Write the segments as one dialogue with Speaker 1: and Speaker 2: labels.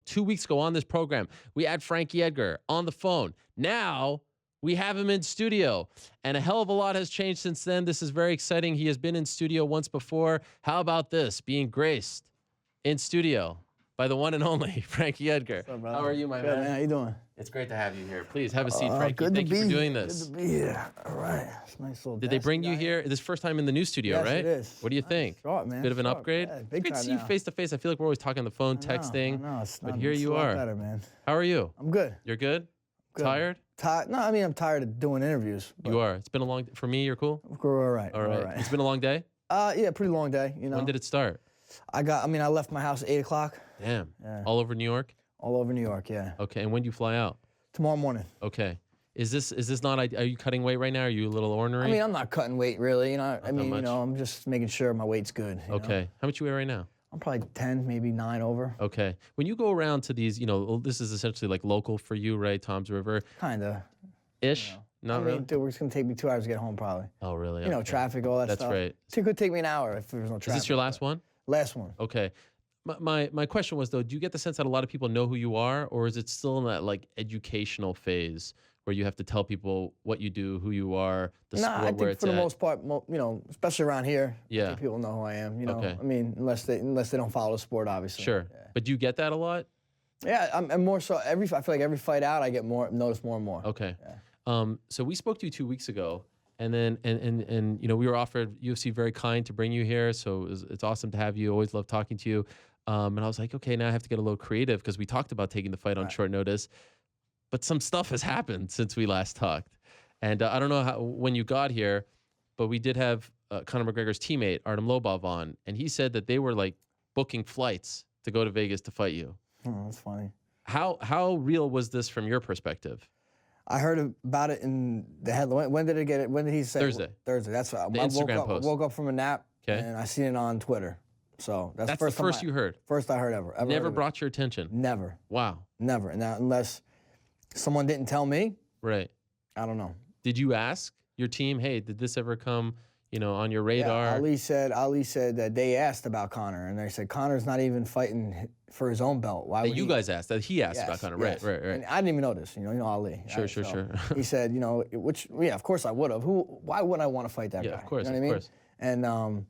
Speaker 1: 2 weeks ago on this program, we had Frankie Edgar on the phone. Now we have him in studio, and a hell of a lot has changed since then. This is very exciting. He has been in studio once before. How about this, being graced in studio by the one and only Frankie Edgar?
Speaker 2: What's up, brother?
Speaker 1: How are you, my
Speaker 2: Good,
Speaker 1: man?
Speaker 2: How you doing?
Speaker 1: It's great to have you here. Please have a seat, Frankie.
Speaker 2: Good
Speaker 1: Thank
Speaker 2: to
Speaker 1: you
Speaker 2: be
Speaker 1: for doing this.
Speaker 2: Good to be here. All right. It's a nice little
Speaker 1: Did they bring you here? This is first time in the new studio,
Speaker 2: yes,
Speaker 1: right?
Speaker 2: It is.
Speaker 1: What do you think?
Speaker 2: Sharp, man.
Speaker 1: Bit of an
Speaker 2: Sharp.
Speaker 1: upgrade?
Speaker 2: Yeah, big
Speaker 1: Good to
Speaker 2: time
Speaker 1: see you
Speaker 2: now.
Speaker 1: face to face. I feel like we're always talking on the phone, texting.
Speaker 2: I know. It's
Speaker 1: but
Speaker 2: not,
Speaker 1: here
Speaker 2: it's
Speaker 1: you
Speaker 2: a lot
Speaker 1: are.
Speaker 2: better, man.
Speaker 1: How are you?
Speaker 2: I'm good.
Speaker 1: You're good?
Speaker 2: Good.
Speaker 1: Tired?
Speaker 2: No, I mean, I'm tired of doing interviews.
Speaker 1: You are. It's been a long for me, you're cool?
Speaker 2: We're all right.
Speaker 1: All right. It's been a long day?
Speaker 2: Yeah, pretty long day, you know.
Speaker 1: When did it start?
Speaker 2: I left my house at 8 o'clock.
Speaker 1: Damn.
Speaker 2: Yeah.
Speaker 1: All over New York?
Speaker 2: All over New York, yeah.
Speaker 1: Okay. And when do you fly out?
Speaker 2: Tomorrow morning.
Speaker 1: Okay. Is this not? Are you cutting weight right now? Are you a little ornery?
Speaker 2: I mean, I'm not cutting weight really, you know.
Speaker 1: that much.
Speaker 2: I'm just making sure my weight's good. You
Speaker 1: okay.
Speaker 2: know?
Speaker 1: How much you weigh right now?
Speaker 2: I'm probably 10, maybe 9 over.
Speaker 1: Okay. When you go around to these, this is essentially like local for you, right? Tom's River.
Speaker 2: Kinda.
Speaker 1: Ish.
Speaker 2: You know.
Speaker 1: Not really.
Speaker 2: Dude, it's gonna take me 2 hours to get home probably.
Speaker 1: Oh, really?
Speaker 2: You know, traffic, all that
Speaker 1: That's
Speaker 2: stuff.
Speaker 1: right.
Speaker 2: It could take me an hour if there was no traffic.
Speaker 1: Is this your last one?
Speaker 2: Last one.
Speaker 1: Okay. My question was, though, do you get the sense that a lot of people know who you are, or is it still in that like educational phase where you have to tell people what you do, who you are, the sport,
Speaker 2: I
Speaker 1: where
Speaker 2: think
Speaker 1: it's
Speaker 2: for the
Speaker 1: at?
Speaker 2: most part, especially around here, I
Speaker 1: Yeah.
Speaker 2: think people know who I am. You know,
Speaker 1: Okay.
Speaker 2: I mean, unless they don't follow the sport, obviously.
Speaker 1: Sure.
Speaker 2: Yeah.
Speaker 1: But do you get that a lot?
Speaker 2: Yeah, I'm more so. I feel like every fight out, I get noticed more and more.
Speaker 1: Okay.
Speaker 2: Yeah.
Speaker 1: So we spoke to you 2 weeks ago, and then and we were offered UFC very kind to bring you here, so it's awesome to have you. Always love talking to you. And I was like, okay, now I have to get a little creative because we talked about taking the fight on short notice, but some stuff has happened since we last talked, and I don't know when you got here, but we did have Conor McGregor's teammate Artem Lobov on, and he said that they were like booking flights to go to Vegas to fight you.
Speaker 2: Oh, that's funny.
Speaker 1: How real was this from your perspective?
Speaker 2: I heard about it in the headline. When did it get it? When did he say?
Speaker 1: Thursday.
Speaker 2: Thursday. That's what
Speaker 1: The Instagram post.
Speaker 2: I woke up from a nap,
Speaker 1: Okay.
Speaker 2: and I seen it on Twitter. So that's
Speaker 1: the first you heard.
Speaker 2: First I heard ever.
Speaker 1: Never
Speaker 2: heard of it.
Speaker 1: brought your attention.
Speaker 2: Never.
Speaker 1: Wow.
Speaker 2: Never. And now, unless someone didn't tell me,
Speaker 1: Right.
Speaker 2: I don't know.
Speaker 1: Did you ask your team, hey, did this ever come, on your radar?
Speaker 2: Yeah, Ali said that they asked about Conor, and they said Conor's not even fighting for his own belt. Why
Speaker 1: That
Speaker 2: would
Speaker 1: you
Speaker 2: he?
Speaker 1: guys asked, that he asked
Speaker 2: Yes,
Speaker 1: about Conor.
Speaker 2: yes.
Speaker 1: Right.
Speaker 2: And I didn't even know this. You know Ali.
Speaker 1: Sure.
Speaker 2: He said, of course I would have. Why would I want to fight that guy?
Speaker 1: Yeah, of course,
Speaker 2: You know what I mean?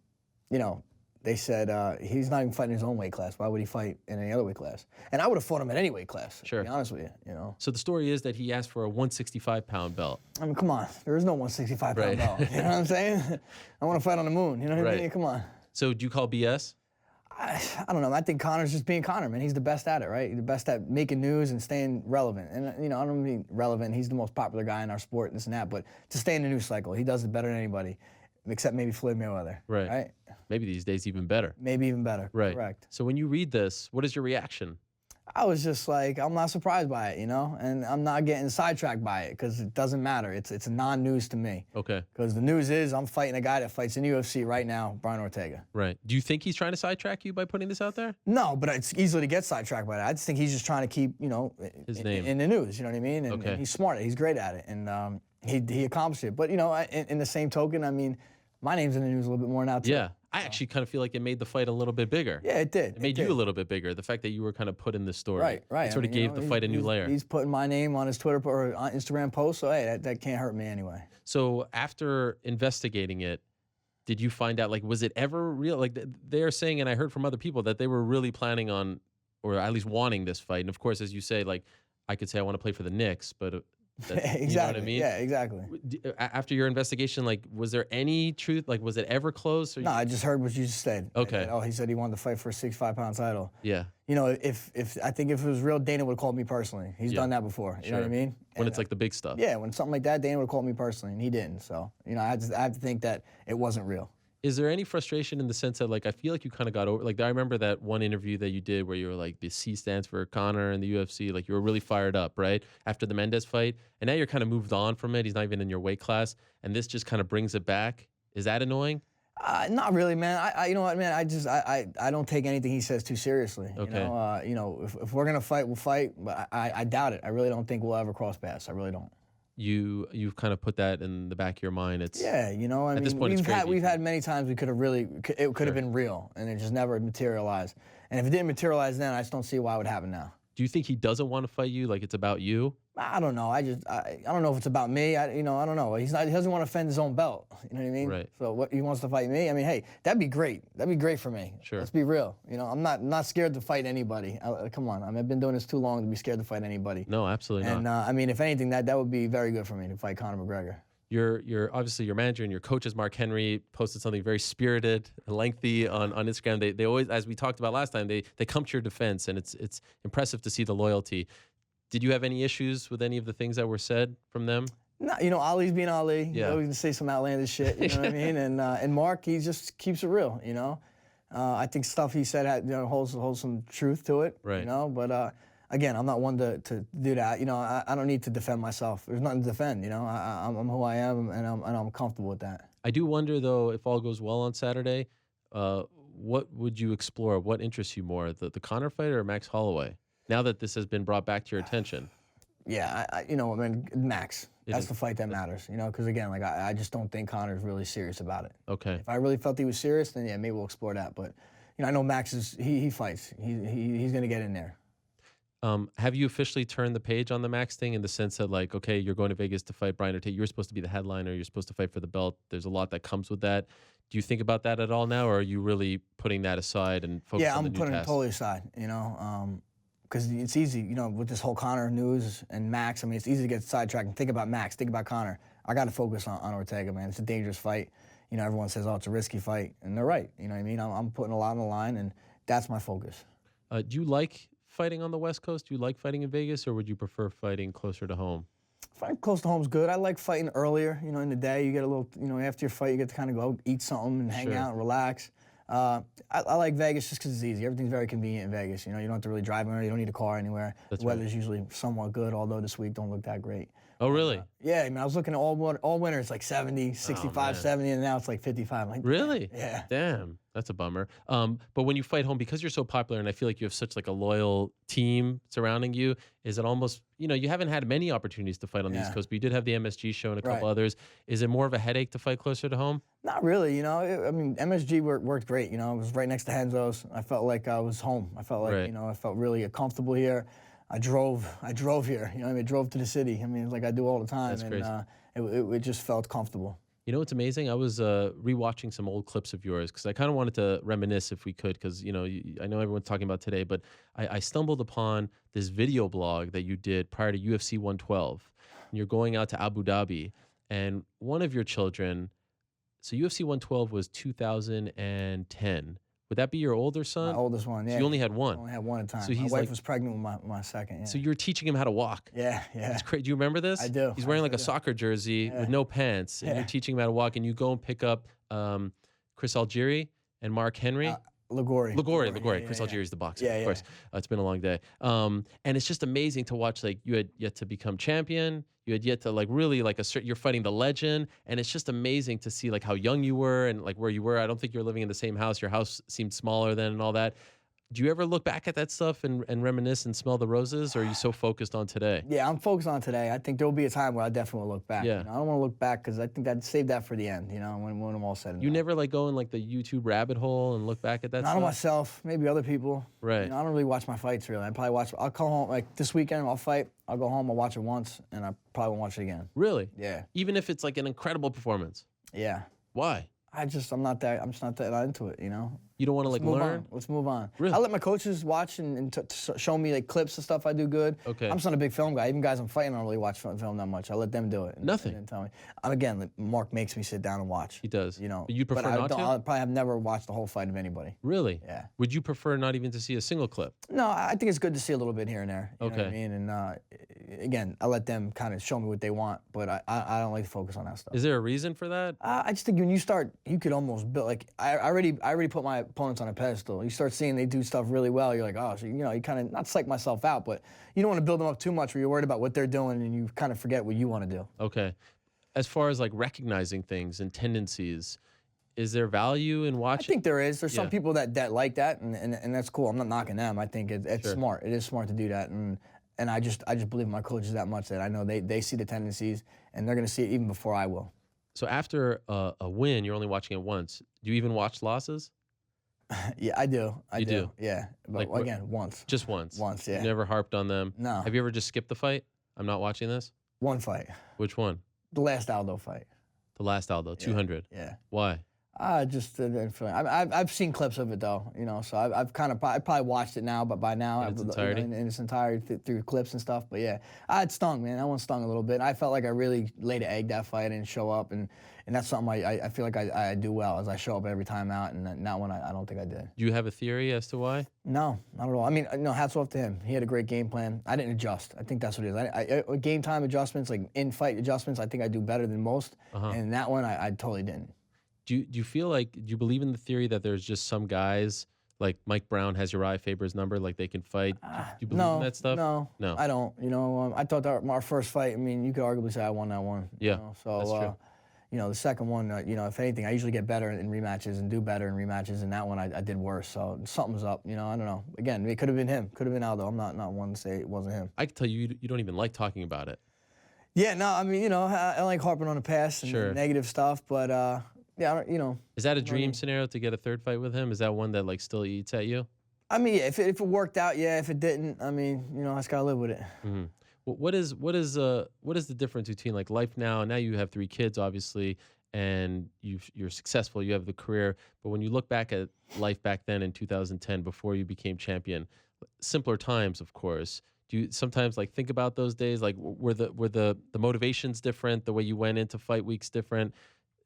Speaker 2: And they said he's not even fighting his own weight class. Why would he fight in any other weight class? And I would have fought him in any weight class.
Speaker 1: Sure.
Speaker 2: To be honest with you, you know.
Speaker 1: So the story is that he asked for a 165-pound belt.
Speaker 2: I mean, come on. There is no 165-pound
Speaker 1: Right.
Speaker 2: belt. You know what I'm saying? I want to fight on the moon. You know what I
Speaker 1: Right.
Speaker 2: mean? Come on.
Speaker 1: So do you call BS?
Speaker 2: I don't know. I think Conor's just being Conor, man. He's the best at it, right? He's the best at making news and staying relevant. And, I don't mean relevant. He's the most popular guy in our sport, this and that. But to stay in the news cycle, he does it better than anybody, except maybe Floyd Mayweather.
Speaker 1: Right. Maybe these days even better.
Speaker 2: Maybe even better.
Speaker 1: Right.
Speaker 2: Correct.
Speaker 1: So when you read this, what is your reaction?
Speaker 2: I was just like, I'm not surprised by it, and I'm not getting sidetracked by it because it doesn't matter. It's a non-news to me.
Speaker 1: Okay.
Speaker 2: Because the news is I'm fighting a guy that fights in UFC right now, Brian Ortega.
Speaker 1: Right. Do you think he's trying to sidetrack you by putting this out there?
Speaker 2: No, but it's easily to get sidetracked by that. I just think he's just trying to keep,
Speaker 1: His name
Speaker 2: in the news. You know what I mean? And,
Speaker 1: Okay.
Speaker 2: and he's smart. He's great at it, and he accomplished it. But in the same token, I mean, my name's in the news a little bit more now too.
Speaker 1: Yeah. I actually kind of feel like it made the fight a little bit bigger.
Speaker 2: Yeah, it did.
Speaker 1: It made you a little bit bigger. The fact that you were kind of put in this story.
Speaker 2: Right.
Speaker 1: It sort of gave the fight a new layer.
Speaker 2: He's putting my name on his Twitter or on Instagram post, so hey, that can't hurt me anyway.
Speaker 1: So after investigating it, did you find out, was it ever real? Like they're saying, and I heard from other people that they were really planning on, or at least wanting this fight. And of course, as you say, I could say I want to play for the Knicks, but
Speaker 2: Exactly.
Speaker 1: You know what I mean?
Speaker 2: Yeah, exactly.
Speaker 1: After your investigation, was there any truth? Was it ever close?
Speaker 2: No, I just heard what you just said.
Speaker 1: Okay.
Speaker 2: He said he wanted to fight for a 65-pound title.
Speaker 1: Yeah.
Speaker 2: I think if it was real, Dana would have called me personally. He's done that before. You know what I mean?
Speaker 1: When it's like the big stuff.
Speaker 2: Yeah, when something like that, Dana would have called me personally, and he didn't. So, I have to think that it wasn't real.
Speaker 1: Is there any frustration in the sense that, I feel like you kind of got over, I remember that one interview that you did where you were like, the C stands for Conor and the UFC, you were really fired up, right? After the Mendes fight, and now you're kind of moved on from it. He's not even in your weight class, and this just kind of brings it back. Is that annoying?
Speaker 2: Not really, man. You know what, man? I don't take anything he says too seriously.
Speaker 1: Okay.
Speaker 2: If we're gonna fight, we'll fight. But I doubt it. I really don't think we'll ever cross paths. I really don't.
Speaker 1: You've kind of put that in the back of your mind. It's
Speaker 2: I mean,
Speaker 1: this point,
Speaker 2: we've had many times it could have been real, and it just never materialized. And if it didn't materialize then, I just don't see why it would happen now.
Speaker 1: Do you think he doesn't want to fight you? Like it's about you?
Speaker 2: I don't know. I don't know if it's about me. I don't know. He doesn't want to defend his own belt. You know what I mean?
Speaker 1: Right.
Speaker 2: So what, he wants to fight me? I mean, hey, that'd be great. That'd be great for me.
Speaker 1: Sure.
Speaker 2: Let's be real. I'm not scared to fight anybody. Come on. I mean, I've been doing this too long to be scared to fight anybody.
Speaker 1: No, absolutely not.
Speaker 2: And I mean, if anything, that would be very good for me to fight Conor McGregor.
Speaker 1: Your obviously your manager and your coaches, Mark Henry, posted something very spirited and lengthy on Instagram. They always, as we talked about last time, they come to your defense, and it's impressive to see the loyalty. Did you have any issues with any of the things that were said from them?
Speaker 2: No, Ali's being Ali.
Speaker 1: Yeah.
Speaker 2: He always say some outlandish shit. You know what I mean? And Mark, he just keeps it real. I think stuff he said had, holds some truth to it.
Speaker 1: Right.
Speaker 2: But again, I'm not one to do that. I don't need to defend myself. There's nothing to defend. I'm who I am, and I'm comfortable with that.
Speaker 1: I do wonder though, if all goes well on Saturday, what would you explore? What interests you more, the Conor fight or Max Holloway? Now that this has been brought back to your attention.
Speaker 2: Yeah, I mean, Max. That's the fight that matters. Because again, like I just don't think Conor's really serious about it.
Speaker 1: Okay.
Speaker 2: If I really felt he was serious, then yeah, maybe we'll explore that. But I know Max he fights. He's gonna get in there.
Speaker 1: Have you officially turned the page on the Max thing in the sense that, like, okay, you're going to Vegas to fight Brian Ortega. You're supposed to be the headliner. You're supposed to fight for the belt. There's a lot that comes with that. Do you think about that at all now, or are you really putting that aside and focusing on the new task?
Speaker 2: Yeah, I'm putting it totally aside, because it's easy, with this whole Conor news and Max. I mean, it's easy to get sidetracked and think about Max, think about Conor. I got to focus on Ortega, man. It's a dangerous fight. Everyone says, oh, it's a risky fight, and they're right. You know what I mean? I'm putting a lot on the line, and that's my focus.
Speaker 1: Do you like fighting on the West Coast? Do you like fighting in Vegas, or would you prefer fighting closer to home?
Speaker 2: Fighting close to home's good. I like fighting earlier, in the day. You get a little, after your fight, you get to kind of go eat something and hang out and relax. I like Vegas just because it's easy. Everything's very convenient in Vegas. You don't have to really drive anywhere. You don't need a car anywhere. The weather's usually somewhat good, although this week don't look that great.
Speaker 1: Oh, really?
Speaker 2: Yeah, I mean, I was looking at all winter, it's like 70, 65, 70, and now it's like 55. I'm like,
Speaker 1: really?
Speaker 2: Yeah.
Speaker 1: Damn, that's a bummer. But when you fight home, because you're so popular, and I feel like you have such like a loyal team surrounding you, is it almost, you haven't had many opportunities to fight on the East Coast, but you did have the MSG show and a couple others. Is it more of a headache to fight closer to home?
Speaker 2: Not really, I mean, MSG worked great, it was right next to Henzo's. I felt like I was home. I felt like, I felt really comfortable here. I drove here, I drove to the city. I mean, like I do all the time.
Speaker 1: That's crazy.
Speaker 2: It just felt comfortable.
Speaker 1: It's amazing. I was rewatching some old clips of yours because I kind of wanted to reminisce if we could, because I know everyone's talking about today, but I stumbled upon this video blog that you did prior to UFC 112. And you're going out to Abu Dhabi, and one of your children, so UFC 112 was 2010. Would that be your older son?
Speaker 2: My oldest one, yeah.
Speaker 1: So you only had one?
Speaker 2: I only had one at a time.
Speaker 1: So my
Speaker 2: wife was pregnant with my second, yeah.
Speaker 1: So you're teaching him how to walk?
Speaker 2: Yeah.
Speaker 1: That's crazy. Do you remember this?
Speaker 2: I do.
Speaker 1: He's wearing like a soccer jersey with no pants, and you're teaching him how to walk, and you go and pick up Chris Algieri and Mark Henry.
Speaker 2: Ligori.
Speaker 1: Chris Algieri's the boxer, of course. It's been a long day. And it's just amazing to watch, like, you had yet to become champion. You had yet to, like, really, like, you're fighting the legend. And it's just amazing to see, like, how young you were and, like, where you were. I don't think you're living in the same house. Your house seemed smaller then and all that. Do you ever look back at that stuff and reminisce and smell the roses, or are you so focused on today?
Speaker 2: Yeah, I'm focused on today. I think there will be a time where I definitely will look back.
Speaker 1: Yeah.
Speaker 2: I don't want to look back because I think I'd save that for the end, when I'm all said and done.
Speaker 1: You never, like, go in, like, the YouTube rabbit hole and look back at that stuff?
Speaker 2: Not on myself, maybe other people.
Speaker 1: Right.
Speaker 2: I don't really watch my fights, really. I'll come home, like, this weekend I'll fight, I'll go home, I'll watch it once, and I probably won't watch it again.
Speaker 1: Really?
Speaker 2: Yeah.
Speaker 1: Even if it's, like, an incredible performance?
Speaker 2: Yeah.
Speaker 1: Why?
Speaker 2: I'm just not that into it,
Speaker 1: You don't want to, like, learn?
Speaker 2: Let's move on.
Speaker 1: Really?
Speaker 2: I let my coaches watch and show me, like, clips of stuff I do good.
Speaker 1: Okay.
Speaker 2: I'm just not a big film guy. Even guys I'm fighting, I don't really watch film that much. I let them do it.
Speaker 1: Nothing.
Speaker 2: And tell me. Again, like, Mark makes me sit down and watch.
Speaker 1: He does.
Speaker 2: But
Speaker 1: you'd prefer not to?
Speaker 2: I probably have never watched the whole fight of anybody.
Speaker 1: Really?
Speaker 2: Yeah.
Speaker 1: Would you prefer not even to see a single clip?
Speaker 2: No, I think it's good to see a little bit here and there. You know what I
Speaker 1: Okay.
Speaker 2: mean? And again, I let them kind of show me what they want, but I don't like to focus on that stuff.
Speaker 1: Is there a reason for that?
Speaker 2: I just think when you start, you could almost build, like, I already put my opponents on a pedestal. You start seeing they do stuff really well, you're like, oh, so, you kind of, not psych myself out, but you don't want to build them up too much where you're worried about what they're doing and you kind of forget what you want to do.
Speaker 1: Okay. As far as, like, recognizing things and tendencies, is there value in watching?
Speaker 2: I think there is. There's some people that like that, and that's cool. I'm not knocking them. I think it's smart. It is smart to do that, and I just believe in my coaches that much that I know they see the tendencies, and they're going to see it even before I will.
Speaker 1: So after a win, you're only watching it once. Do you even watch losses?
Speaker 2: Yeah, I do. I
Speaker 1: You
Speaker 2: do.
Speaker 1: do?
Speaker 2: Yeah, but
Speaker 1: Like,
Speaker 2: again, once.
Speaker 1: just once?
Speaker 2: Once,
Speaker 1: You
Speaker 2: yeah.
Speaker 1: never harped on them?
Speaker 2: No.
Speaker 1: Have you ever just skipped the fight? I'm not watching this?
Speaker 2: One fight.
Speaker 1: Which one?
Speaker 2: The last Aldo fight.
Speaker 1: The last Aldo, 200.
Speaker 2: Yeah.
Speaker 1: Why?
Speaker 2: I've seen clips of it though, so I've kind of I probably watched it now, but by now
Speaker 1: In its entirety?
Speaker 2: in its entirety through clips and stuff. But yeah, it stung, man. That one stung a little bit. I felt like I really laid an egg that fight and show up, and that's something I feel like I do well, as I show up every time out, and that one I don't think I did.
Speaker 1: Do you have a theory as to why?
Speaker 2: No, not at all. I mean, no, hats off to him. He had a great game plan. I didn't adjust. I think that's what it is. Game time adjustments, like in-fight adjustments, I think I do better than most. And that one, I totally didn't.
Speaker 1: Do you feel like, do you believe in the theory that there's just some guys, like Mike Brown has Uriah Faber's number, like they can fight? Do you believe in that stuff?
Speaker 2: No, I don't. I thought our first fight, I mean, you could arguably say I won that one.
Speaker 1: Yeah,
Speaker 2: so,
Speaker 1: that's true.
Speaker 2: The second one, if anything, I usually get better in rematches and do better in rematches, and that one I did worse. So something's up. I don't know. Again, it could have been him. Could have been Aldo. I'm not one to say it wasn't him.
Speaker 1: I can tell you don't even like talking about it.
Speaker 2: Yeah, no, I mean, I like harping on the past and negative stuff, but yeah,
Speaker 1: Is that a dream scenario to get a third fight with him? Is that one that like still eats at you?
Speaker 2: I mean, yeah, if it worked out, yeah. If it didn't, I mean, I just gotta live with it.
Speaker 1: Mm-hmm. What is the difference between like life now? Now you have 3 kids, obviously, and you're successful. You have the career, but when you look back at life back then in 2010, before you became champion, simpler times, of course. Do you sometimes like think about those days? Like, were the motivations different? The way you went into fight weeks different?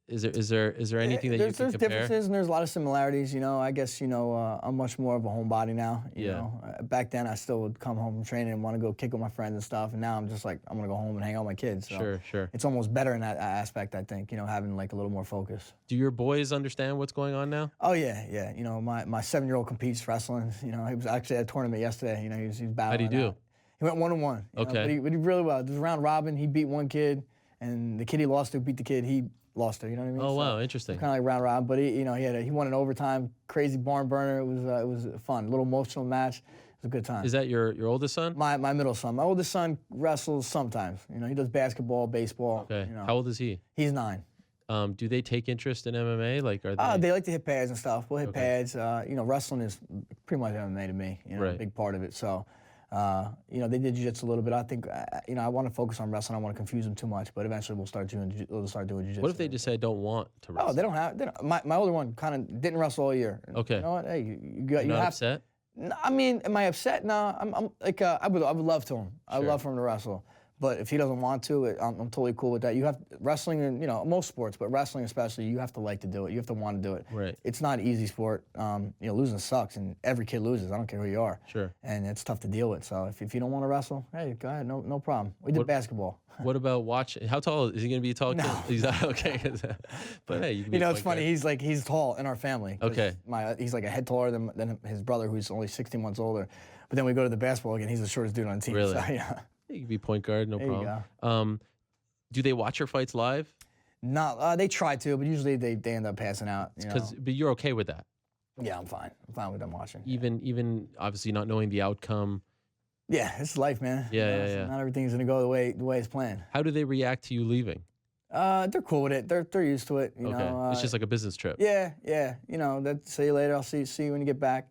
Speaker 1: Is there anything that you can
Speaker 2: there's
Speaker 1: compare?
Speaker 2: differences and there's a lot of similarities. I guess I'm much more of a homebody now. You know, back then I still would come home from training and want to go kick with my friends and stuff, and now I'm just like I'm gonna go home and hang out with my kids. So
Speaker 1: Sure.
Speaker 2: It's almost better in that aspect, I think. Having like a little more focus.
Speaker 1: Do your boys understand what's going on now?
Speaker 2: Oh yeah. My 7-year-old competes wrestling. He was actually at a tournament yesterday. He's battling.
Speaker 1: How'd he do?
Speaker 2: Out. He went 1-1.
Speaker 1: Okay.
Speaker 2: But he did really well. It was round robin. He beat one kid, and the kid he lost to beat the kid he lost to. You know what I mean?
Speaker 1: Oh wow, interesting.
Speaker 2: Kind of like round robin, but he won an overtime, crazy barn burner. It was fun, a little emotional match. It was a good time.
Speaker 1: Is that your oldest son?
Speaker 2: My middle son. My oldest son wrestles sometimes. He does basketball, baseball.
Speaker 1: Okay. How old is he?
Speaker 2: He's 9.
Speaker 1: Do they take interest in MMA? Like, are they?
Speaker 2: They like to hit pads and stuff. We'll hit pads. Wrestling is pretty much MMA to me. A big part of it. So. They did jiu-jitsu a little bit. I think, I want to focus on wrestling. I don't want to confuse them too much, but eventually we'll start doing jiu-jitsu.
Speaker 1: What if they just say don't want to wrestle?
Speaker 2: Oh, they don't have. My older one kind of didn't wrestle all year.
Speaker 1: Okay.
Speaker 2: You know what? Hey,
Speaker 1: You're
Speaker 2: you
Speaker 1: not
Speaker 2: have.
Speaker 1: upset?
Speaker 2: No, I mean, am I upset? No, I'm like I would love to him. I would love for him to wrestle. But if he doesn't want to, I'm totally cool with that. You have wrestling and most sports, but wrestling especially, you have to like to do it. You have to want to do it.
Speaker 1: Right.
Speaker 2: It's not an easy sport. Losing sucks, and every kid loses. I don't care who you are.
Speaker 1: Sure.
Speaker 2: And it's tough to deal with. So if you don't want to wrestle, hey, go ahead, no problem. We did basketball.
Speaker 1: What about watching? How tall is he going to be? A tall kid? He's okay. But hey, you can be
Speaker 2: it's funny. He's tall in our family.
Speaker 1: Okay.
Speaker 2: He's like a head taller than his brother, who's only 16 months older. But then we go to the basketball again. He's the shortest dude on the team.
Speaker 1: Really?
Speaker 2: So, yeah.
Speaker 1: You can be point guard, no problem.
Speaker 2: You go.
Speaker 1: Do they watch your fights live?
Speaker 2: No, they try to, but usually they end up passing out.
Speaker 1: But you're okay with that?
Speaker 2: Yeah, I'm fine. I'm fine with them watching.
Speaker 1: Even obviously not knowing the outcome.
Speaker 2: Yeah, it's life, man.
Speaker 1: Yeah.
Speaker 2: Not everything's gonna go the way it's planned.
Speaker 1: How do they react to you leaving?
Speaker 2: They're cool with it. They're used to it. You know,
Speaker 1: it's just like a business trip.
Speaker 2: Yeah. See you later. I'll see you when you get back.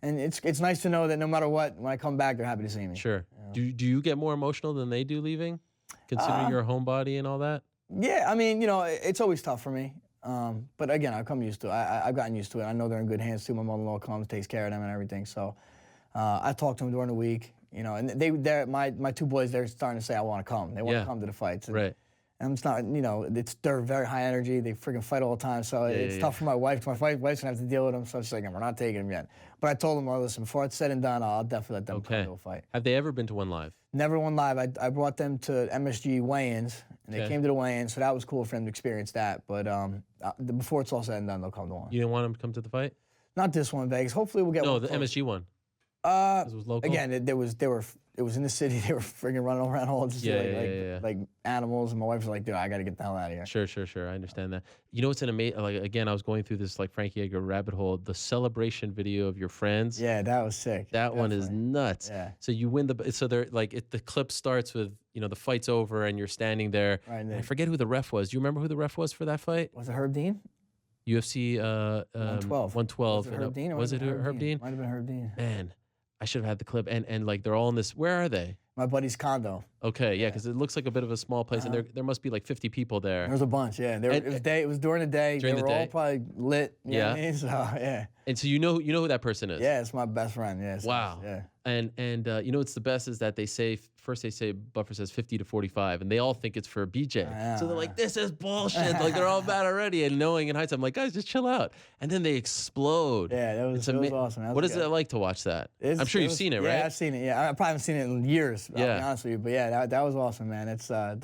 Speaker 2: And it's nice to know that no matter what, when I come back, they're happy to see me.
Speaker 1: Sure. Do you get more emotional than they do leaving, considering you're a homebody and all that?
Speaker 2: Yeah, I mean, it's always tough for me. But again, I've come used to it. I've gotten used to it. I know they're in good hands too. My mother-in-law comes, takes care of them and everything. So I talk to them during the week. And they're my 2 boys. They're starting to say I want to come. They want to come to the fights. And, and it's not, they're very high energy. They freaking fight all the time. So it's tough for my wife. My wife's gonna have to deal with them. So she's like, we're not taking them yet. But I told them, listen, before it's said and done, I'll definitely let them come to a fight.
Speaker 1: Have they ever been to one live?
Speaker 2: Never one live. I brought them to MSG weigh-ins, and they came to the weigh-ins. So that was cool for them to experience that. But before it's all said and done, they'll come to one.
Speaker 1: You didn't want them to come to the fight?
Speaker 2: Not this one in Vegas. Hopefully we'll get one.
Speaker 1: No, the MSG one.
Speaker 2: It was local? Again, it was in the city. They were friggin' running around all just like animals. And my wife was like, dude, I got to get the hell out of here.
Speaker 1: Sure. I understand that. It's an amazing, again, I was going through this Frankie Edgar rabbit hole. The celebration video of your friends.
Speaker 2: Yeah, that was sick.
Speaker 1: That one is nuts.
Speaker 2: Yeah.
Speaker 1: So you win so they're the clip starts with, the fight's over and you're standing there.
Speaker 2: Right.
Speaker 1: I forget who the ref was. Do you remember who the ref was for that fight?
Speaker 2: Was it Herb Dean?
Speaker 1: UFC
Speaker 2: 112.
Speaker 1: 112.
Speaker 2: Was it Herb Dean? Or
Speaker 1: Was it
Speaker 2: might have been
Speaker 1: Herb Dean?
Speaker 2: Might have been Herb Dean.
Speaker 1: Man, I should have had the clip. And like they're all in this. Where are they?
Speaker 2: My buddy's condo.
Speaker 1: Okay, yeah, because it looks like a bit of a small place, and there must be like 50 people there.
Speaker 2: There was a bunch, yeah. It was during the day.
Speaker 1: During
Speaker 2: they
Speaker 1: the
Speaker 2: were
Speaker 1: day?
Speaker 2: all probably lit. You know what I
Speaker 1: Yeah.
Speaker 2: mean? So yeah.
Speaker 1: And so you know who that person is.
Speaker 2: Yeah, it's my best friend. Yeah. So,
Speaker 1: Wow.
Speaker 2: Yeah.
Speaker 1: And you know what's the best is that they say Buffer says 50 to 45, and they all think it's for BJ. So they're like, this is bullshit. Like they're all mad already, and knowing in hindsight, I'm like, guys, just chill out. And then they explode.
Speaker 2: Yeah, that was awesome.
Speaker 1: What is it like to watch that? I'm sure you've seen it, right?
Speaker 2: Yeah, I've seen it. Yeah, I probably haven't seen it in years. I'll be
Speaker 1: Yeah.
Speaker 2: honest with you, but yeah, that was awesome, man. It's
Speaker 1: Have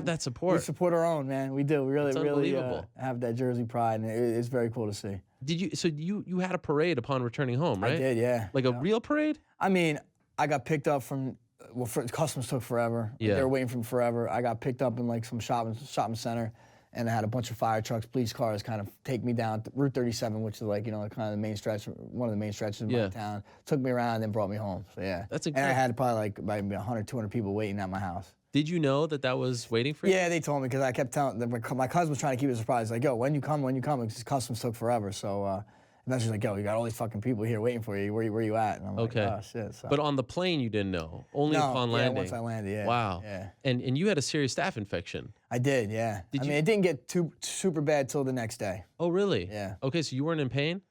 Speaker 1: that support.
Speaker 2: We support our own, man. We do. We really,
Speaker 1: It's
Speaker 2: really
Speaker 1: unbelievable.
Speaker 2: have that Jersey pride, and it's very cool to see.
Speaker 1: Did you? So you had a parade upon returning home, right?
Speaker 2: I did, yeah.
Speaker 1: Like a real parade?
Speaker 2: I mean, I got picked up from. Well, customs took forever.
Speaker 1: Yeah.
Speaker 2: They were waiting for me forever. I got picked up in like some shopping center, and I had a bunch of fire trucks, police cars, kind of take me down to Route 37, which is like kind of the main stretch, one of the main stretches of my town. Took me around, and then brought me home. So yeah,
Speaker 1: That's
Speaker 2: And I
Speaker 1: incredible.
Speaker 2: had probably like maybe 100, 200 people waiting at my house.
Speaker 1: Did you know that was waiting for you?
Speaker 2: Yeah, they told me because I kept telling them. My cousin was trying to keep it a surprise. Like, yo, when you come, because customs took forever. So eventually, like, yo, you got all these fucking people here waiting for you. Where you at? And I'm
Speaker 1: Okay.
Speaker 2: like, oh shit. So.
Speaker 1: But on the plane, you didn't know. Only upon
Speaker 2: Yeah,
Speaker 1: landing.
Speaker 2: once I landed, yeah.
Speaker 1: Wow.
Speaker 2: Yeah.
Speaker 1: And you had a serious staph infection.
Speaker 2: I did, yeah. I mean, it didn't get super bad till the next day.
Speaker 1: Oh, really?
Speaker 2: Yeah.
Speaker 1: Okay, so you weren't in pain?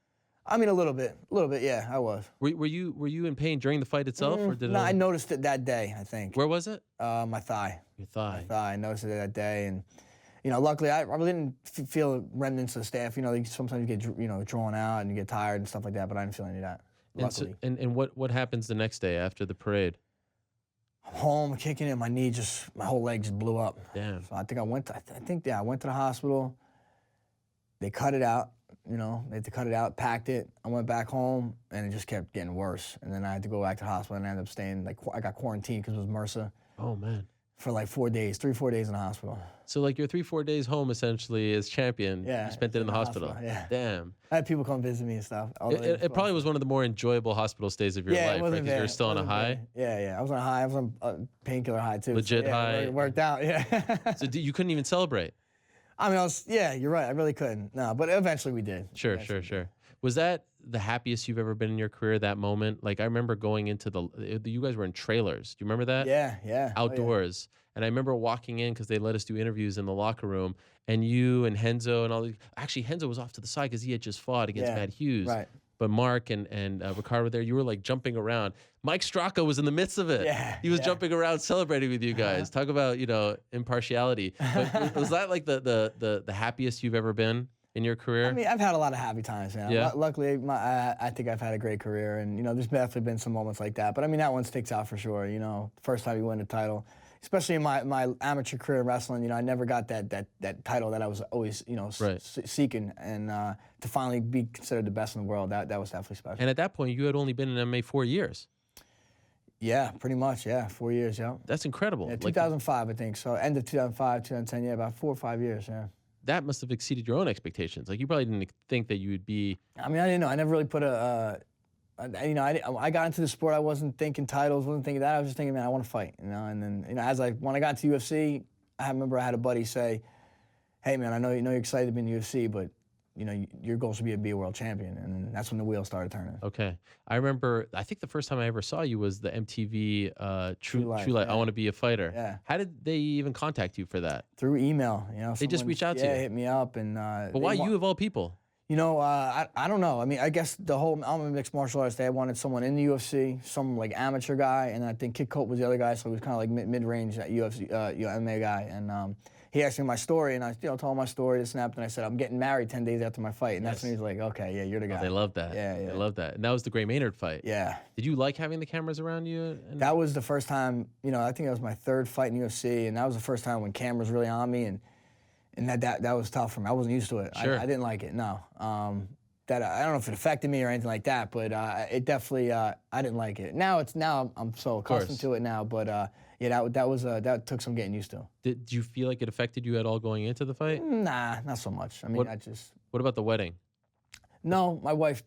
Speaker 2: I mean, a little bit, yeah, I was.
Speaker 1: Were you in pain during the fight itself, or did
Speaker 2: No,
Speaker 1: it?
Speaker 2: I noticed it that day, I think.
Speaker 1: Where was it?
Speaker 2: My thigh.
Speaker 1: Your thigh.
Speaker 2: I noticed it that day, and luckily I really didn't feel remnants of staph. Like, sometimes you get drawn out and you get tired and stuff like that, but I didn't feel any of that. Luckily.
Speaker 1: And what happens the next day after the parade?
Speaker 2: I'm home, kicking it, my whole leg just blew up.
Speaker 1: Damn.
Speaker 2: So I think I went to the hospital. They cut it out. They had to cut it out, packed it. I went back home, and it just kept getting worse. And then I had to go back to the hospital, and I ended up staying, I got quarantined because it was MRSA
Speaker 1: Oh, man.
Speaker 2: for like 4 days, 3-4 days in the hospital.
Speaker 1: So like your 3-4 days home essentially as champion,
Speaker 2: Yeah,
Speaker 1: you spent it in the hospital.
Speaker 2: yeah.
Speaker 1: Damn.
Speaker 2: I had people come visit me and stuff.
Speaker 1: It probably was one of the more enjoyable hospital stays of your
Speaker 2: Yeah,
Speaker 1: life,
Speaker 2: it
Speaker 1: right?
Speaker 2: wasn't
Speaker 1: Because you're
Speaker 2: bad.
Speaker 1: still on a
Speaker 2: Wasn't
Speaker 1: high.
Speaker 2: bad. Yeah. I was on a high. I was on a painkiller high, too.
Speaker 1: Legit
Speaker 2: so, yeah,
Speaker 1: high.
Speaker 2: It worked out, yeah.
Speaker 1: So you couldn't even celebrate?
Speaker 2: I mean, you're right. I really couldn't. No, but eventually we did.
Speaker 1: Sure. Was that the happiest you've ever been in your career, that moment? Like, I remember going into you guys were in trailers. Do you remember that?
Speaker 2: Yeah. Oh,
Speaker 1: Outdoors. And I remember walking in because they let us do interviews in the locker room, and you and Henzo and all these. Actually, Henzo was off to the side because he had just fought against
Speaker 2: Yeah,
Speaker 1: Matt Hughes.
Speaker 2: right.
Speaker 1: But Mark and Ricardo were there. You were like jumping around. Mike Straka was in the midst of it.
Speaker 2: Yeah,
Speaker 1: He was
Speaker 2: yeah.
Speaker 1: jumping around celebrating with you guys. Talk about, impartiality. But was that like the happiest you've ever been in your career?
Speaker 2: I mean, I've had a lot of happy times, man.
Speaker 1: Yeah.
Speaker 2: Luckily, I think I've had a great career, and there's definitely been some moments like that. But I mean, that one sticks out for sure. First time you win a title, especially in my amateur career in wrestling. I never got that title that I was always
Speaker 1: Right.
Speaker 2: seeking, and to finally be considered the best in the world, that was definitely special.
Speaker 1: And at that point, you had only been in MMA 4 years.
Speaker 2: Yeah, pretty much. Yeah, 4 years. Yeah.
Speaker 1: That's incredible.
Speaker 2: Yeah,
Speaker 1: Like,
Speaker 2: 2005, I think. So end of 2005, 2010. Yeah, about 4 or 5 years. Yeah.
Speaker 1: that must have exceeded your own expectations. Like, you probably didn't think that you would be.
Speaker 2: I mean, I didn't know. I never really put I got into the sport. I wasn't thinking titles, wasn't thinking that. I was just thinking, man, I want to fight, And then, when I got to UFC, I remember I had a buddy say, "Hey, man, I know you're excited to be in the UFC, but your goal should be to be a world champion." And then that's when the wheels started turning.
Speaker 1: Okay. I remember, I think the first time I ever saw you was the MTV True Life.
Speaker 2: yeah.
Speaker 1: I Want to Be a Fighter.
Speaker 2: Yeah.
Speaker 1: How did they even contact you for that?
Speaker 2: Through email,
Speaker 1: They just
Speaker 2: someone,
Speaker 1: reach out to you?
Speaker 2: hit me up, and.
Speaker 1: But why you of all people?
Speaker 2: I don't know. I mean, I guess I'm a mixed martial artist. They wanted someone in the UFC, some like amateur guy, and I think Kid Cope was the other guy, so he was kind of like mid-range that UFC, MMA guy. And he asked me my story, and I told him my story, this and that, and I said, I'm getting married 10 days after my fight. And that's when he was like, okay, yeah, you're the guy.
Speaker 1: Oh, they love that.
Speaker 2: Yeah.
Speaker 1: They love that. And that was the Gray Maynard fight.
Speaker 2: Yeah.
Speaker 1: Did you like having the cameras around you?
Speaker 2: That was the first time, I think that was my third fight in UFC, and that was the first time when cameras really on me, and that was tough for me. I wasn't used to it.
Speaker 1: Sure.
Speaker 2: I didn't like it, no. I don't know if it affected me or anything like that, but it definitely, I didn't like it. Now I'm so accustomed to it now, but that took some getting used to.
Speaker 1: Did you feel like it affected you at all going into the fight?
Speaker 2: Nah, not so much. I mean,
Speaker 1: What about the wedding?
Speaker 2: No, my wife,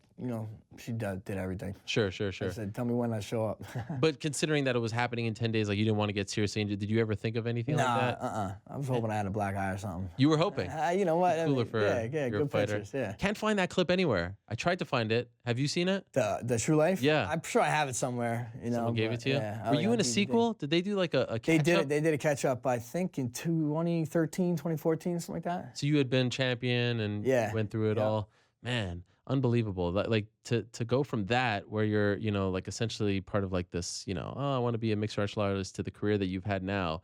Speaker 2: she did everything.
Speaker 1: Sure.
Speaker 2: I said, tell me when I show up.
Speaker 1: But considering that it was happening in 10 days, like you didn't want to get seriously injured, did you ever think of anything like that?
Speaker 2: I was hoping I had a black eye or something.
Speaker 1: You were hoping.
Speaker 2: You know what?
Speaker 1: Cooler for
Speaker 2: yeah,
Speaker 1: your
Speaker 2: good
Speaker 1: fighter.
Speaker 2: pictures. Yeah.
Speaker 1: Can't find that clip anywhere. I tried to find it. Have you seen it?
Speaker 2: The True Life?
Speaker 1: Yeah.
Speaker 2: I'm sure I have it somewhere.
Speaker 1: Someone gave it to you?
Speaker 2: Yeah.
Speaker 1: Were you in a sequel? Did they do like a
Speaker 2: They
Speaker 1: catch-up?
Speaker 2: did. They did a catch up. I think in 2013, 2014, something like that.
Speaker 1: So you had been champion and went through it all. Man, unbelievable. Like to go from that where you're, like essentially part of like this, I want to be a mixed martial artist to the career that you've had now.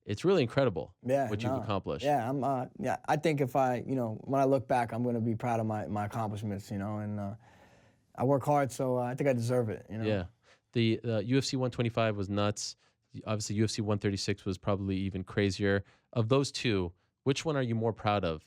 Speaker 1: It's really incredible what you've accomplished.
Speaker 2: Yeah, I think if when I look back, I'm going to be proud of my accomplishments, and I work hard, so I think I deserve it,
Speaker 1: Yeah. The UFC 125 was nuts. Obviously, UFC 136 was probably even crazier. Of those two, which one are you more proud of?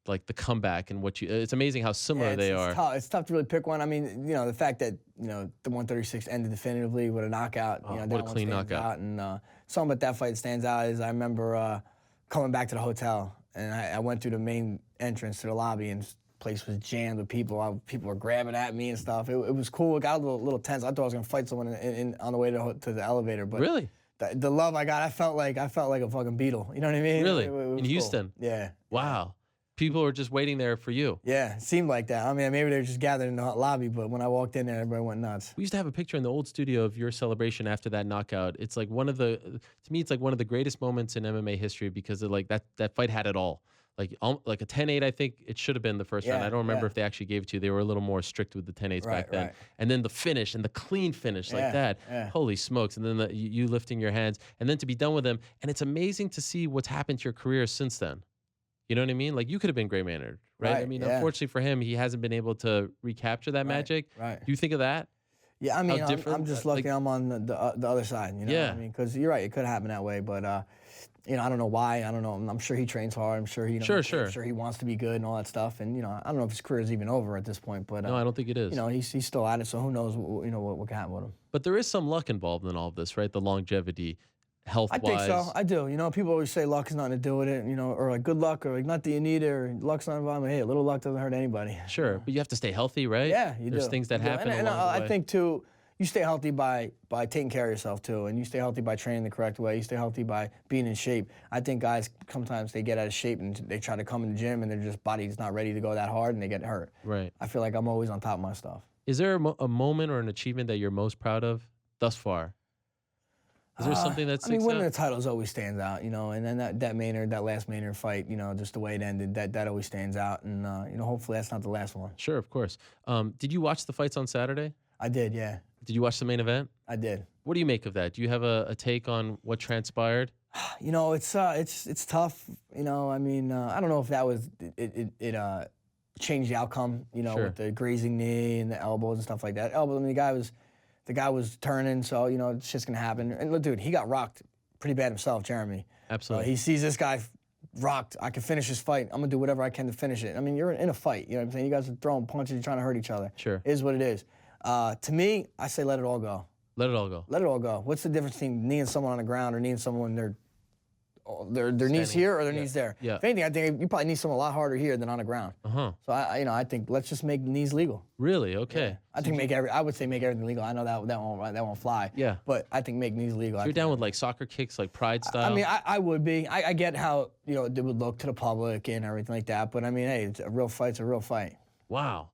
Speaker 1: Like the comeback and it's amazing how similar they are.
Speaker 2: It's tough to really pick one. I mean, the fact that, the 136 ended definitively with a knockout.
Speaker 1: What a clean knockout.
Speaker 2: And something about that fight stands out is I remember coming back to the hotel, and I went through the main entrance to the lobby, and the place was jammed with people. People were grabbing at me and stuff. It was cool. It got a little tense. I thought I was going to fight someone on the way to the elevator. But
Speaker 1: really?
Speaker 2: The love I got, I felt like a fucking Beatle. You know what I mean?
Speaker 1: Really?
Speaker 2: It was
Speaker 1: in Houston?
Speaker 2: Cool. Yeah.
Speaker 1: Wow. People were just waiting there for you.
Speaker 2: Yeah, it seemed like that. I mean, maybe they were just gathered in the lobby, but when I walked in there, everybody went nuts.
Speaker 1: We used to have a picture in the old studio of your celebration after that knockout. It's like to me, it's like one of the greatest moments in MMA history because of like that fight had it all. Like a 10-8, I think it should have been the first round. I don't remember if they actually gave it to you. They were a little more strict with the 10-8s back then. Right. And then the finish and the clean finish like that. Yeah. Holy smokes. And then you lifting your hands and then to be done with them. And it's amazing to see what's happened to your career since then. You know what I mean? Like you could have been gray mannered, right? I mean, unfortunately for him, he hasn't been able to recapture that magic.
Speaker 2: Right.
Speaker 1: Do you think of that?
Speaker 2: Yeah, I mean, I'm just lucky I'm on the other side, I mean, because you're right, it could happen that way, but I don't know why. I don't know. I'm sure he trains hard. I'm sure I'm sure he wants to be good and all that stuff. And I don't know if his career is even over at this point, but
Speaker 1: no, I don't think it is.
Speaker 2: He's still at it, so who knows? What can happen with him.
Speaker 1: But there is some luck involved in all of this, right? The longevity. Health-wise.
Speaker 2: I think so. I do. People always say luck has nothing to do with it, or like good luck, or like not that you need it, or luck's not involved. Hey, a little luck doesn't hurt anybody.
Speaker 1: Sure, but you have to stay healthy, right?
Speaker 2: Yeah,
Speaker 1: There's things that happen along the way.
Speaker 2: I think too, you stay healthy by taking care of yourself too, and you stay healthy by training the correct way. You stay healthy by being in shape. I think guys sometimes they get out of shape and they try to come in the gym and their body's not ready to go that hard and they get hurt.
Speaker 1: Right.
Speaker 2: I feel like I'm always on top of my stuff.
Speaker 1: Is there a moment or an achievement that you're most proud of thus far? Is there something that sticks out?
Speaker 2: winning the titles always stands out, and then that last Maynard fight, just the way it ended, that always stands out, and hopefully that's not the last one.
Speaker 1: Sure, of course. Did you watch the fights on Saturday?
Speaker 2: I did, yeah.
Speaker 1: Did you watch the main event?
Speaker 2: I did.
Speaker 1: What do you make of that? Do you have a take on what transpired?
Speaker 2: It's tough. I mean, I don't know if that was it changed the outcome.
Speaker 1: Sure.
Speaker 2: With the grazing knee and the elbows and stuff like that. I mean, the guy was turning, so it's just gonna happen. And look, dude, he got rocked pretty bad himself, Jeremy.
Speaker 1: Absolutely.
Speaker 2: He sees this guy rocked. I can finish this fight. I'm gonna do whatever I can to finish it. I mean, you're in a fight. You know what I'm saying? You guys are throwing punches. You're trying to hurt each other.
Speaker 1: Sure.
Speaker 2: It is what it is. To me, I say let it all go.
Speaker 1: Let it all go.
Speaker 2: Let it all go. What's the difference between kneeing someone on the ground or kneeing someone their knees here or their knees there?
Speaker 1: Yeah.
Speaker 2: If anything, I think you probably need someone a lot harder here than on the ground.
Speaker 1: Uh-huh.
Speaker 2: So I think let's just make knees legal.
Speaker 1: Really? Okay.
Speaker 2: Yeah. I would say make everything legal. I know that won't fly.
Speaker 1: Yeah.
Speaker 2: But I think make knees legal.
Speaker 1: So you're down with like soccer kicks, like pride style?
Speaker 2: I mean, I would be. I get how it would look to the public and everything like that. But I mean, hey, it's a real fight's a real fight.
Speaker 1: Wow.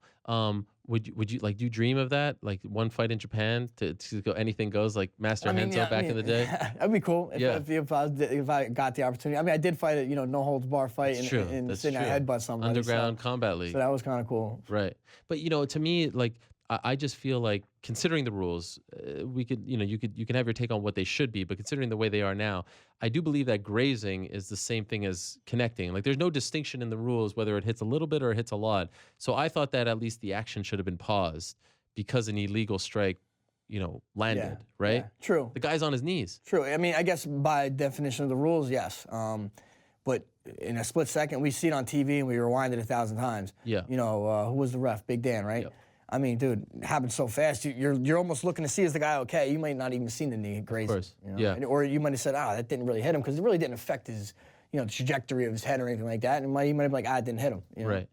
Speaker 1: Would you like do you dream of that? Like one fight in Japan to go anything goes like Master Henzo back in the day?
Speaker 2: That'd be cool if I got the opportunity. I mean, I did fight a no holds bar fight in the city. I headbutt somebody.
Speaker 1: Underground Combat League.
Speaker 2: So that was kind of cool.
Speaker 1: Right. But to me, like I just feel like considering the rules, we could you can have your take on what they should be, but considering the way they are now, I do believe that grazing is the same thing as connecting. Like there's no distinction in the rules whether it hits a little bit or it hits a lot. So I thought that at least the action should have been paused because an illegal strike, landed, right?
Speaker 2: Yeah, true.
Speaker 1: The guy's on his knees.
Speaker 2: True. I mean, I guess by definition of the rules, yes. But in a split second, we see it on TV and we rewind it 1,000 times.
Speaker 1: Yeah.
Speaker 2: Who was the ref? Big Dan, right?
Speaker 1: Yep.
Speaker 2: I mean, dude, it happened so fast. You're almost looking to see is the guy okay. You might not even seen the knee grazing.
Speaker 1: Of course.
Speaker 2: Yeah. Or you might have said, that didn't really hit him because it really didn't affect his, the trajectory of his head or anything like that. And he might have been like, it didn't hit him.
Speaker 1: Right.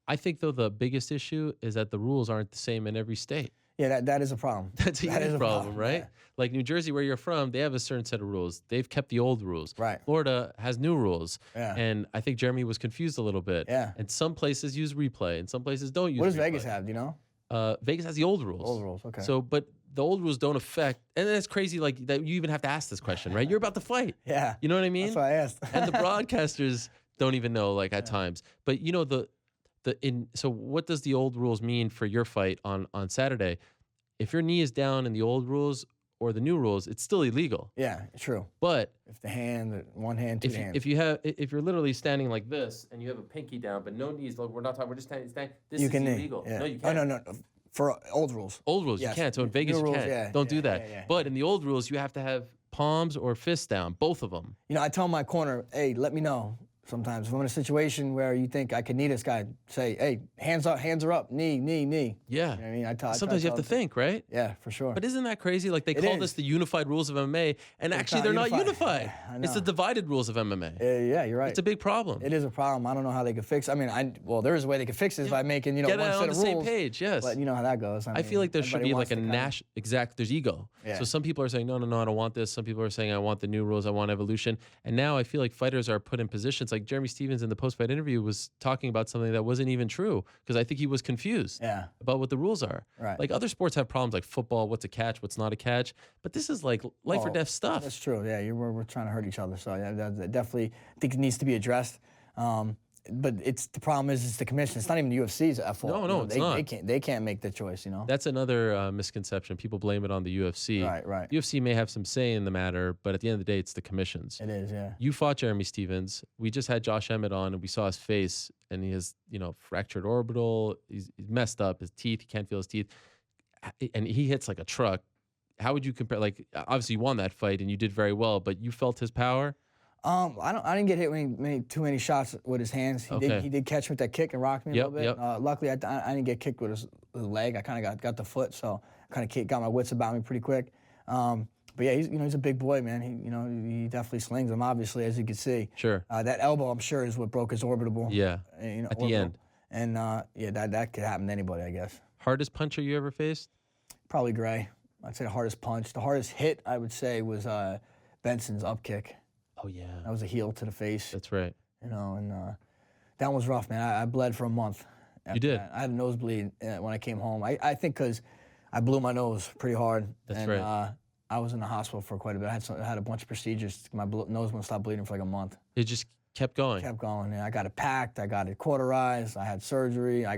Speaker 1: I think though the biggest issue is that the rules aren't the same in every state.
Speaker 2: Yeah, that is a problem.
Speaker 1: That's a
Speaker 2: That is
Speaker 1: huge
Speaker 2: a
Speaker 1: problem, right?
Speaker 2: yeah.
Speaker 1: Like New Jersey, where you're from, they have a certain set of rules. They've kept the old rules.
Speaker 2: Right.
Speaker 1: Florida has new rules.
Speaker 2: Yeah.
Speaker 1: And I think Jeremy was confused a little bit.
Speaker 2: Yeah.
Speaker 1: And some places use replay, and some places don't use
Speaker 2: What does
Speaker 1: replay.
Speaker 2: Vegas have? Do you know?
Speaker 1: Vegas has the old rules.
Speaker 2: Old rules, okay.
Speaker 1: So, but the old rules don't affect, and it's crazy, like, that you even have to ask this question, right? You're about to fight.
Speaker 2: Yeah.
Speaker 1: You know what I mean?
Speaker 2: That's why I asked.
Speaker 1: And the broadcasters don't even know, like, at times. But, you know, so what does the old rules mean for your fight on Saturday? If your knee is down in the old rules or the new rules, it's still illegal.
Speaker 2: Yeah, true.
Speaker 1: But
Speaker 2: If the hand, one hand, two hands.
Speaker 1: if you're literally standing like this and you have a pinky down but no knees, look, we're not talking, we're just standing. This
Speaker 2: you
Speaker 1: is
Speaker 2: can knee.
Speaker 1: illegal.
Speaker 2: Yeah.
Speaker 1: No, you
Speaker 2: Oh,
Speaker 1: can't.
Speaker 2: no. For old rules.
Speaker 1: Old rules,
Speaker 2: Yes.
Speaker 1: you can't. So in Vegas,
Speaker 2: New
Speaker 1: you
Speaker 2: rules,
Speaker 1: can't.
Speaker 2: yeah,
Speaker 1: Don't do that.
Speaker 2: yeah.
Speaker 1: But in the old rules, you have to have palms or fists down, both of them.
Speaker 2: You know, I tell my corner, hey, let me know. Sometimes if I'm in a situation where you think I could knee this guy, say, hey, hands are up, knee.
Speaker 1: Yeah.
Speaker 2: You know what I mean? I try
Speaker 1: Sometimes you have to think, right?
Speaker 2: Yeah, for sure.
Speaker 1: But isn't that crazy? Like they call this the unified rules of MMA, and actually they're not unified.
Speaker 2: I
Speaker 1: It's the
Speaker 2: know.
Speaker 1: divided rules of MMA.
Speaker 2: Yeah, you're right.
Speaker 1: It's a big problem.
Speaker 2: It is a problem. I don't know how they could fix. I mean, there is a way they could fix this by making
Speaker 1: Get
Speaker 2: one
Speaker 1: it
Speaker 2: set
Speaker 1: on
Speaker 2: of
Speaker 1: the same
Speaker 2: rules.
Speaker 1: page, yes.
Speaker 2: But you know how that goes.
Speaker 1: I feel like there should be like a
Speaker 2: national.
Speaker 1: there's ego.
Speaker 2: Yeah.
Speaker 1: So some people are saying, no, I don't want this. Some people are saying, I want the new rules. I want evolution. And now I feel like fighters are put in positions like Jeremy Stevens in the post-fight interview was talking about something that wasn't even true because I think he was confused about what the rules are.
Speaker 2: Right.
Speaker 1: Like other sports have problems like football, what's a catch, what's not a catch. But this is like life or death stuff.
Speaker 2: That's true. Yeah, we're trying to hurt each other. So yeah, that definitely I think it needs to be addressed. But the problem is it's the commission. It's not even the UFC's fault.
Speaker 1: No, it's not.
Speaker 2: They can't make the choice. You know.
Speaker 1: That's another misconception. People blame it on the UFC.
Speaker 2: Right.
Speaker 1: UFC may have some say in the matter, but at the end of the day, it's the commissions.
Speaker 2: It is, yeah.
Speaker 1: You fought Jeremy Stevens. We just had Josh Emmett on, and we saw his face, and he has, fractured orbital. He's messed up. His teeth, he can't feel his teeth, and he hits like a truck. How would you compare? Like, obviously, you won that fight, and you did very well, but you felt his power.
Speaker 2: I didn't get hit too many shots with his hands. He did catch me with that kick and rocked me a little bit. Luckily, I didn't get kicked with his leg. I kind of got the foot, so I kind of got my wits about me pretty quick. But yeah, he's a big boy, man. He definitely slings them, obviously, as you can see.
Speaker 1: Sure.
Speaker 2: That elbow, I'm sure, is what broke his orbital.
Speaker 1: Yeah. At the end.
Speaker 2: And that could happen to anybody, I guess.
Speaker 1: Hardest puncher you ever faced?
Speaker 2: Probably Gray. I'd say the hardest punch. The hardest hit, I would say, was Benson's up kick.
Speaker 1: Oh, yeah.
Speaker 2: That was a heel to the face.
Speaker 1: That's right.
Speaker 2: And that one was rough, man. I bled for a month.
Speaker 1: You did?
Speaker 2: I had a nosebleed when I came home. I think because I blew my nose pretty hard.
Speaker 1: That's right.
Speaker 2: I was in the hospital for quite a bit. I had a bunch of procedures. My nose wouldn't stop bleeding for like a month.
Speaker 1: It just kept going.
Speaker 2: Kept going. Yeah, I got it packed. I got it cauterized. I had surgery. I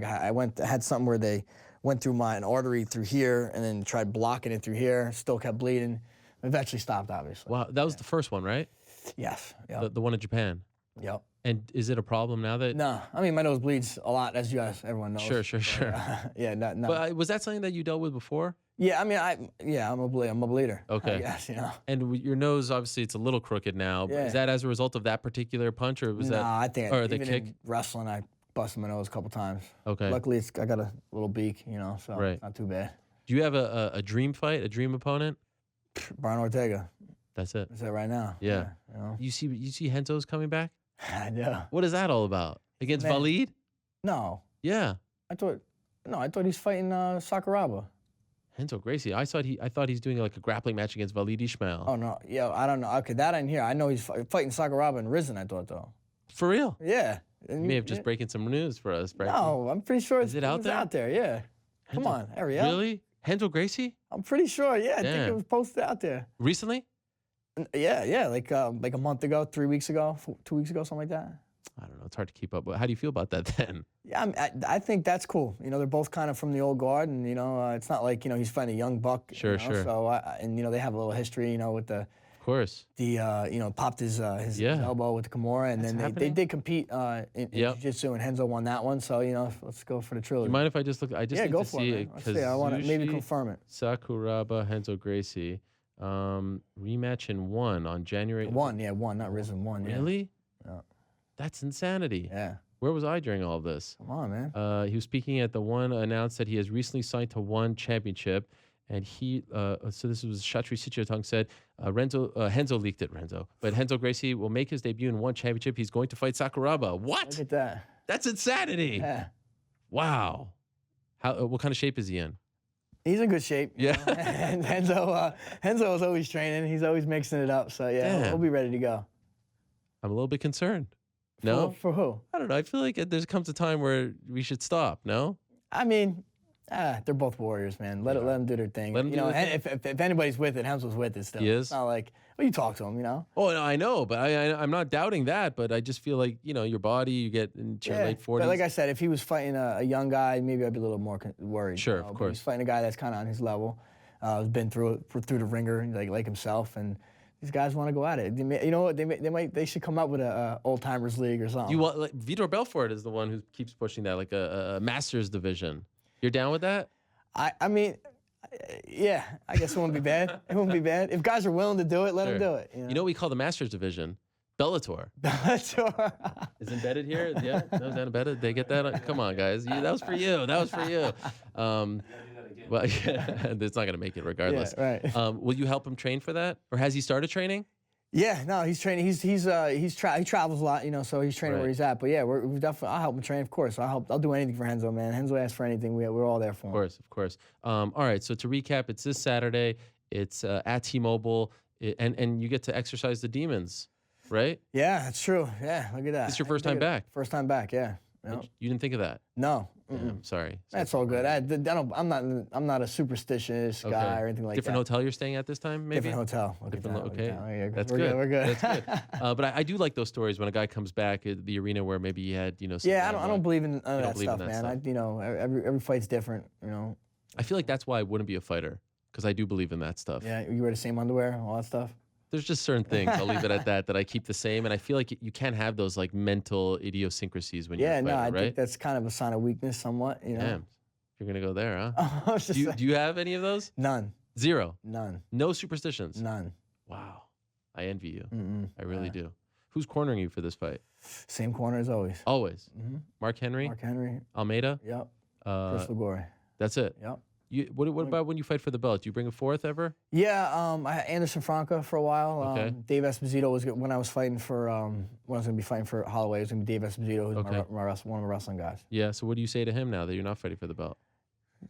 Speaker 2: had something where they went through an artery through here and then tried blocking it through here. Still kept bleeding. Eventually stopped, obviously.
Speaker 1: Wow, that was the first one, right?
Speaker 2: Yes. Yep.
Speaker 1: The one in Japan.
Speaker 2: Yep.
Speaker 1: And is it a problem now that?
Speaker 2: No, I mean my nose bleeds a lot, as everyone knows.
Speaker 1: Sure.
Speaker 2: Yeah, no.
Speaker 1: But was that something that you dealt with before?
Speaker 2: Yeah, I mean, I'm a bleeder.
Speaker 1: Okay.
Speaker 2: I guess,
Speaker 1: And your nose, obviously, it's a little crooked now.
Speaker 2: Yeah.
Speaker 1: Is that as a result of that particular punch, or was that?
Speaker 2: I think
Speaker 1: or the
Speaker 2: even
Speaker 1: kick?
Speaker 2: in wrestling, I busted my nose a couple times.
Speaker 1: Okay.
Speaker 2: Luckily, I got a little beak, so
Speaker 1: Right.
Speaker 2: it's not too bad.
Speaker 1: Do you have a dream fight, a dream opponent?
Speaker 2: Brian Ortega.
Speaker 1: That's it.
Speaker 2: That's it right now.
Speaker 1: Yeah. You see Renzo's coming back?
Speaker 2: I know.
Speaker 1: What is that all about? Against
Speaker 2: Man.
Speaker 1: Valid?
Speaker 2: No.
Speaker 1: Yeah.
Speaker 2: I thought he's fighting Sakuraba.
Speaker 1: Renzo Gracie. I thought he's doing like a grappling match against Valid Ismail.
Speaker 2: Oh no. Yeah, I don't know. Okay, that I didn't hear. I know he's fighting Sakuraba and Risen. I thought though.
Speaker 1: For real?
Speaker 2: Yeah.
Speaker 1: You may have just breaking some news for us, Frankie.
Speaker 2: No, I'm pretty sure
Speaker 1: Is it out there?
Speaker 2: out there. Yeah. Come on, Ariel.
Speaker 1: Really? Renzo Gracie?
Speaker 2: I'm pretty sure. Yeah, I think
Speaker 1: Damn.
Speaker 2: it was posted out there.
Speaker 1: Recently?
Speaker 2: Yeah, like a month ago, 3 weeks ago, 2 weeks ago, something like that.
Speaker 1: I don't know. It's hard to keep up. But how do you feel about that then?
Speaker 2: Yeah, I think that's cool. They're both kind of from the old guard, and it's not like he's fighting a young buck.
Speaker 1: Sure.
Speaker 2: So they have a little history, with the.
Speaker 1: Of course.
Speaker 2: Popped his elbow with the Kimura, and then they did compete in jiu-jitsu, and Renzo won that one. So let's go for the trilogy.
Speaker 1: You mind if I just look? I just need
Speaker 2: go
Speaker 1: to
Speaker 2: for
Speaker 1: see
Speaker 2: it.
Speaker 1: it
Speaker 2: Let's see. I want to maybe confirm it.
Speaker 1: Sakuraba, Renzo Gracie, rematch in one on January.
Speaker 2: One, not Risen. One. Yeah.
Speaker 1: Really?
Speaker 2: Yeah.
Speaker 1: That's insanity.
Speaker 2: Yeah.
Speaker 1: Where was I during all of this?
Speaker 2: Come on, man.
Speaker 1: He was speaking at the One, announced that he has recently signed to One Championship. And so this was Shatri Sichotong said, Renzo leaked it, but Renzo Gracie will make his debut in One Championship. He's going to fight Sakuraba. What?
Speaker 2: Look at that.
Speaker 1: That's insanity.
Speaker 2: Yeah.
Speaker 1: Wow. How? What kind of shape is he in?
Speaker 2: He's in good shape.
Speaker 1: Yeah.
Speaker 2: And Henzo is always training. He's always mixing it up. So yeah, we'll be ready to go.
Speaker 1: I'm a little bit concerned. No?
Speaker 2: For who?
Speaker 1: I don't know. I feel like there comes a time where we should stop. No?
Speaker 2: I mean, they're both warriors, man. Let them do their thing.
Speaker 1: Let 'em do their
Speaker 2: if anybody's with it, Henzo's with it still.
Speaker 1: He is?
Speaker 2: It's not like, well, you talk to him,
Speaker 1: Oh, no, I know, but I'm not doubting that. But I just feel like, your body, you get into your late 40s.
Speaker 2: But like I said, if he was fighting a young guy, maybe I'd be a little more worried.
Speaker 1: Sure, of
Speaker 2: But
Speaker 1: course.
Speaker 2: he's fighting a guy that's kind of on his level, has been through the ringer like himself, and these guys want to go at it. You know what? They should come up with a old timers league or something.
Speaker 1: Vitor Belfort is the one who keeps pushing that, like a Masters division. You're down with that?
Speaker 2: I mean, yeah, I guess it wouldn't be bad. It wouldn't be bad. If guys are willing to do it, let them do it.
Speaker 1: You know what we call the Masters division? Bellator.
Speaker 2: Bellator.
Speaker 1: Is embedded here? Yeah? No, is that embedded? They get that? Come on, guys. That was for you. That was for you. Well, yeah, it's not going to make it regardless.
Speaker 2: Yeah, right.
Speaker 1: Will you help him train for that? Or has he started training?
Speaker 2: Yeah, no, he's training. He travels a lot, so he's training where he's at. But yeah, we definitely. I'll help him train, of course. I'll do anything for Henzo, man. Henzo asks for anything. We're all there for him.
Speaker 1: Of course. All right. So to recap, it's this Saturday. It's at T-Mobile, and you get to exercise the demons, right?
Speaker 2: Yeah, that's true. Yeah, look at that.
Speaker 1: It's your first time back.
Speaker 2: First time back. Yeah.
Speaker 1: You didn't think of that?
Speaker 2: No.
Speaker 1: I'm sorry.
Speaker 2: That's all good. I'm not a superstitious guy or anything like
Speaker 1: Different
Speaker 2: that.
Speaker 1: hotel you're staying at this time, maybe?
Speaker 2: Different hotel.
Speaker 1: Okay. That's
Speaker 2: we're
Speaker 1: good.
Speaker 2: We're good.
Speaker 1: That's good. But I do like those stories when a guy comes back at the arena where maybe he had, some
Speaker 2: Yeah, I don't believe in none of that
Speaker 1: believe in
Speaker 2: stuff,
Speaker 1: that
Speaker 2: man. Every fight's different,
Speaker 1: I feel like that's why I wouldn't be a fighter, because I do believe in that stuff.
Speaker 2: Yeah, you wear the same underwear, all that stuff.
Speaker 1: There's just certain things, I'll leave it at that I keep the same, and I feel like you can't have those like mental idiosyncrasies when you're a fighter,
Speaker 2: I
Speaker 1: right?
Speaker 2: think that's kind of a sign of weakness somewhat,
Speaker 1: Damn, you're gonna go there, huh? Do you have any of those?
Speaker 2: None.
Speaker 1: Zero?
Speaker 2: None.
Speaker 1: No superstitions?
Speaker 2: None.
Speaker 1: Wow. I envy you. I really do. Who's cornering you for this fight?
Speaker 2: Same corner as always.
Speaker 1: Always? Mark Henry?
Speaker 2: Mark Henry.
Speaker 1: Almeida?
Speaker 2: Yep. Chris Ligori.
Speaker 1: That's it?
Speaker 2: Yep.
Speaker 1: What about when you fight for the belt? Do you bring a fourth ever?
Speaker 2: Yeah, I had Anderson Franca for a while.
Speaker 1: Okay.
Speaker 2: Dave Esposito was when I was fighting for when I was going to be fighting for Holloway. It was going to be Dave Esposito, who's one of my wrestling guys.
Speaker 1: Yeah. So what do you say to him now that you're not fighting for the belt?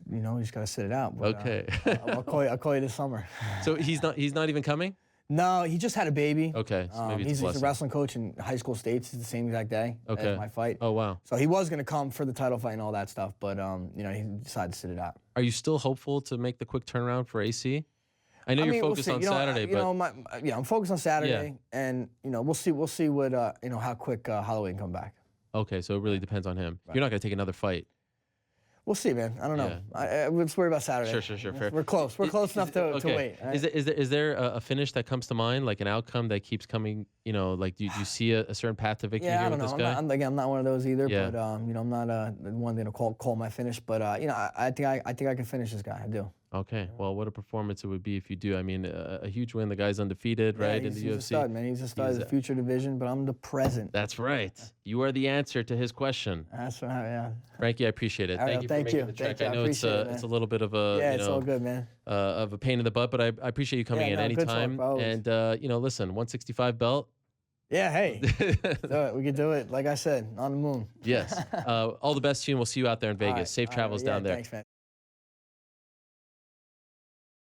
Speaker 2: You just got to sit it out. But,
Speaker 1: Okay.
Speaker 2: I'll call you this summer.
Speaker 1: So he's not even coming?
Speaker 2: No, he just had a baby.
Speaker 1: Okay. So maybe
Speaker 2: he's
Speaker 1: it's
Speaker 2: a wrestling coach in high school states. It's the same exact day as my fight.
Speaker 1: Oh wow.
Speaker 2: So he was going to come for the title fight and all that stuff, but he decided to sit it out.
Speaker 1: Are you still hopeful to make the quick turnaround for AC? I know you're focused on Saturday, but
Speaker 2: I'm focused on Saturday, and we'll see what how quick Holloway can come back.
Speaker 1: Okay, so it really depends on him. Right. You're not going to take another fight.
Speaker 2: We'll see, man. I don't know. Let's worry about Saturday.
Speaker 1: Sure. Fair.
Speaker 2: We're close. We're close enough to wait. Right?
Speaker 1: Is there a finish that comes to mind, like an outcome that keeps coming? Like do you see a certain path to victory here with this guy?
Speaker 2: I'm not one of those either. But I'm not one to call my finish. But I think I can finish this guy. I do.
Speaker 1: Okay. Well, what a performance it would be if you do. I mean, a huge win. The guy's undefeated, right, in the UFC.
Speaker 2: He's a stud, man. He's a stud. He's a future division, but I'm the present.
Speaker 1: That's right. You are the answer to his question.
Speaker 2: That's right, yeah.
Speaker 1: Frankie, I appreciate it. Thank you for making the trek. I know it's a little bit of a
Speaker 2: it's all good, man.
Speaker 1: Of a pain in the butt, but I appreciate you coming in anytime. And listen, 165 belt.
Speaker 2: Yeah, hey, we could do it. Like I said, on the moon.
Speaker 1: Yes. All the best to you, and we'll see you out there in Vegas. Safe travels down there.
Speaker 2: Thanks, man.